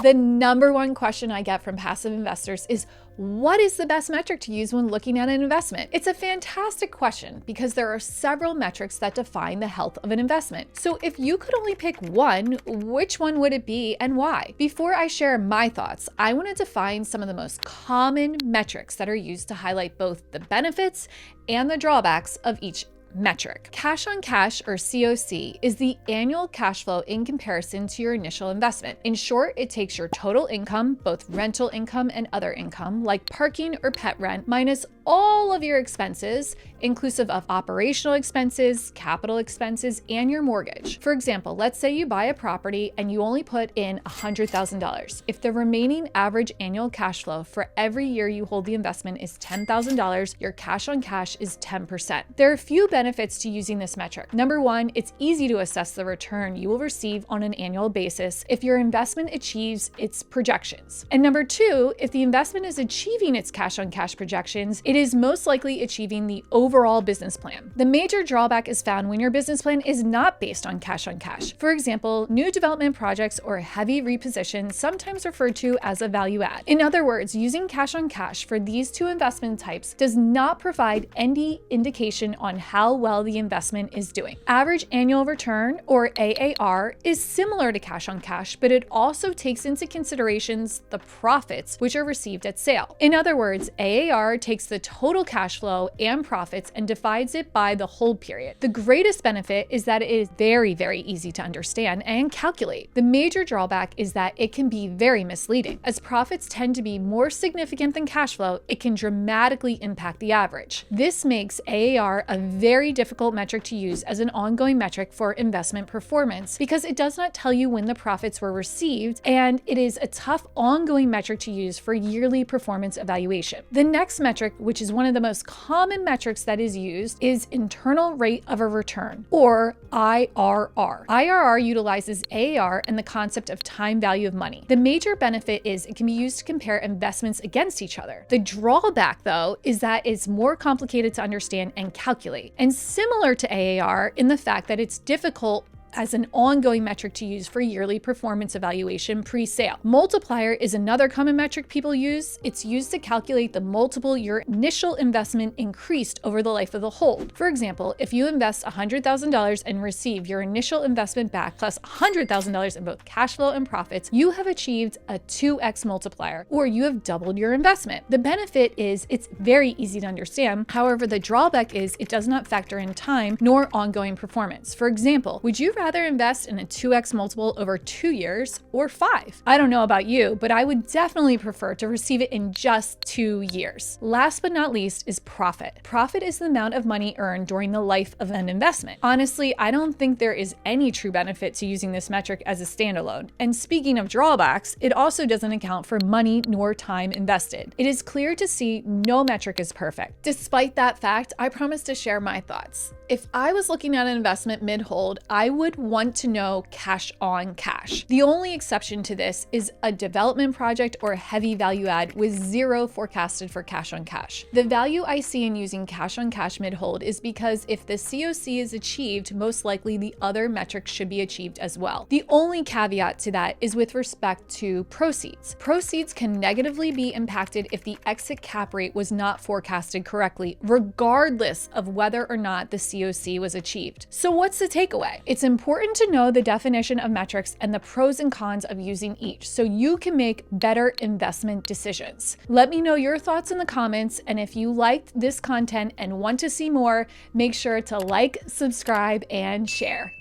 The number one question I get from passive investors is, what is the best metric to use when looking at an investment? It's a fantastic question because there are several metrics that define the health of an investment. So if you could only pick one, which one would it be and why? Before I share my thoughts, I want to define some of the most common metrics that are used to highlight both the benefits and the drawbacks of each metric. Cash on cash, or COC, is the annual cash flow in comparison to your initial investment. In short, it takes your total income, both rental income and other income, like parking or pet rent, minus all of your expenses, inclusive of operational expenses, capital expenses, and your mortgage. For example, let's say you buy a property and you only put in $100,000. If the remaining average annual cash flow for every year you hold the investment is $10,000, your cash on cash is 10%. There are a few benefits to using this metric. Number one, it's easy to assess the return you will receive on an annual basis if your investment achieves its projections. And number two, if the investment is achieving its cash on cash projections, it is most likely achieving the overall business plan. The major drawback is found when your business plan is not based on cash. For example, new development projects or heavy reposition, sometimes referred to as a value add. In other words, using cash on cash for these two investment types does not provide any indication on how well the investment is doing. Average annual return, or AAR, is similar to cash on cash, but it also takes into considerations the profits which are received at sale. In other words, AAR takes the total cash flow and profits and divides it by the hold period. The greatest benefit is that it is very easy to understand and calculate. The major drawback is that it can be very misleading. As profits tend to be more significant than cash flow, it can dramatically impact the average. This makes AAR a very difficult metric to use as an ongoing metric for investment performance because it does not tell you when the profits were received, and it is a tough ongoing metric to use for yearly performance evaluation. The next metric, which is one of the most common metrics that is used, is internal rate of a return, or IRR. IRR utilizes AAR and the concept of time value of money. The major benefit is it can be used to compare investments against each other. The drawback, though, is that it's more complicated to understand and calculate, and similar to AAR in the fact that it's difficult as an ongoing metric to use for yearly performance evaluation pre-sale. Multiplier is another common metric people use. It's used to calculate the multiple your initial investment increased over the life of the hold. For example, if you invest $100,000 and receive your initial investment back plus $100,000 in both cash flow and profits, you have achieved a 2x multiplier, or you have doubled your investment. The benefit is it's very easy to understand. However, the drawback is it does not factor in time nor ongoing performance. For example, would you rather invest in a 2x multiple over 2 years or 5? I don't know about you, but I would definitely prefer to receive it in just 2 years. Last but not least is profit. Profit is the amount of money earned during the life of an investment. Honestly, I don't think there is any true benefit to using this metric as a standalone. And speaking of drawbacks, it also doesn't account for money nor time invested. It is clear to see no metric is perfect. Despite that fact, I promise to share my thoughts. If I was looking at an investment mid-hold, I would want to know cash on cash. The only exception to this is a development project or a heavy value add with zero forecasted for cash on cash. The value I see in using cash on cash mid-hold is because if the COC is achieved, most likely the other metrics should be achieved as well. The only caveat to that is with respect to proceeds. Proceeds can negatively be impacted if the exit cap rate was not forecasted correctly, regardless of whether or not the COC was achieved. So what's the takeaway? It's important to know the definition of metrics and the pros and cons of using each so you can make better investment decisions. Let me know your thoughts in the comments, and if you liked this content and want to see more, make sure to like, subscribe, and share.